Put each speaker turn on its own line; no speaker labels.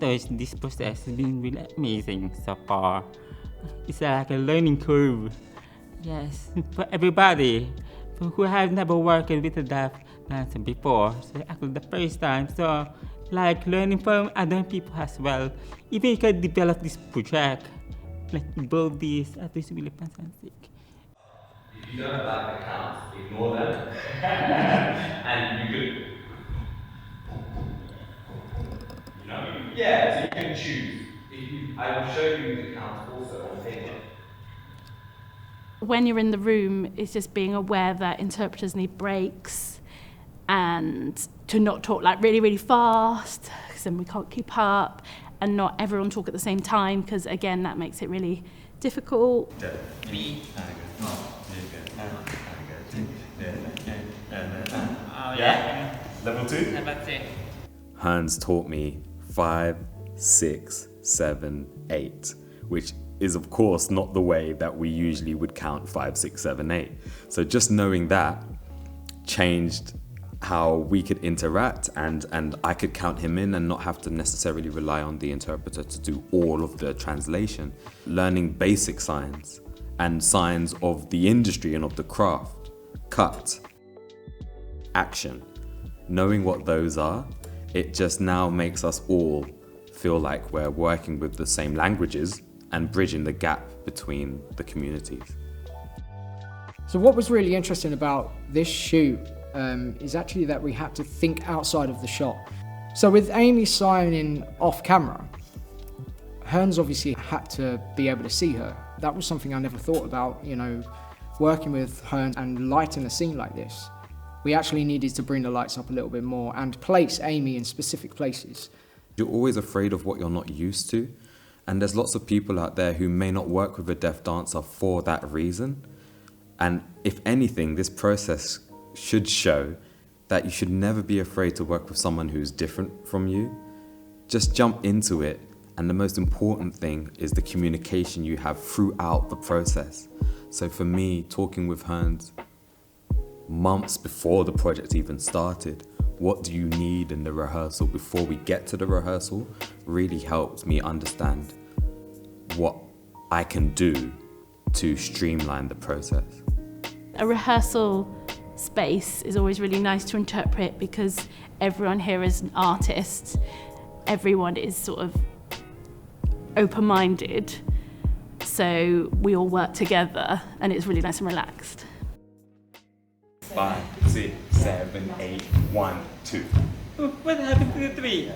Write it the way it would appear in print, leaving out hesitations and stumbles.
thought this process has been really amazing so far. It's like a learning curve. Yes, for everybody who have never worked with a deaf dancer before. So actually the first time. So like learning from other people as well. Even you can develop this project, like build this, that is really fantastic.
If you don't like the counts, ignore them. And you could, yeah, so you can choose. I will show you the counts also on paper.
When you're in the room, it's just being aware that interpreters need breaks and to not talk like really, really fast because then we can't keep up, and not everyone talk at the same time because, again, that makes it really difficult.
Yeah? Level 2?
Hearns taught me 5, 6, 7, 8, which is of course not the way that we usually would count 5, 6, 7, 8. So just knowing that changed how we could interact, and I could count him in and not have to necessarily rely on the interpreter to do all of the translation. Learning basic signs and signs of the industry and of the craft. Cut. Action. Knowing what those are, it just now makes us all feel like we're working with the same languages and bridging the gap between the communities.
So what was really interesting about this shoot is actually that we had to think outside of the shot. So with Amy signing off camera, Hearns obviously had to be able to see her. That was something I never thought about, working with Hearns and lighting a scene like this. We actually needed to bring the lights up a little bit more and place Amy in specific places.
You're always afraid of what you're not used to, and there's lots of people out there who may not work with a deaf dancer for that reason. And if anything, this process should show that you should never be afraid to work with someone who's different from you. Just jump into it, and the most important thing is the communication you have throughout the process. So for me, talking with Hearns months before the project even started, what do you need in the rehearsal before we get to the rehearsal, really helped me understand what I can do to streamline the process.
A rehearsal space is always really nice to interpret because everyone here is an artist. Everyone is sort of open-minded, so we all work together and it's really nice and relaxed.
5, 6, 7, 8, 1, 2.
What happened to the 3?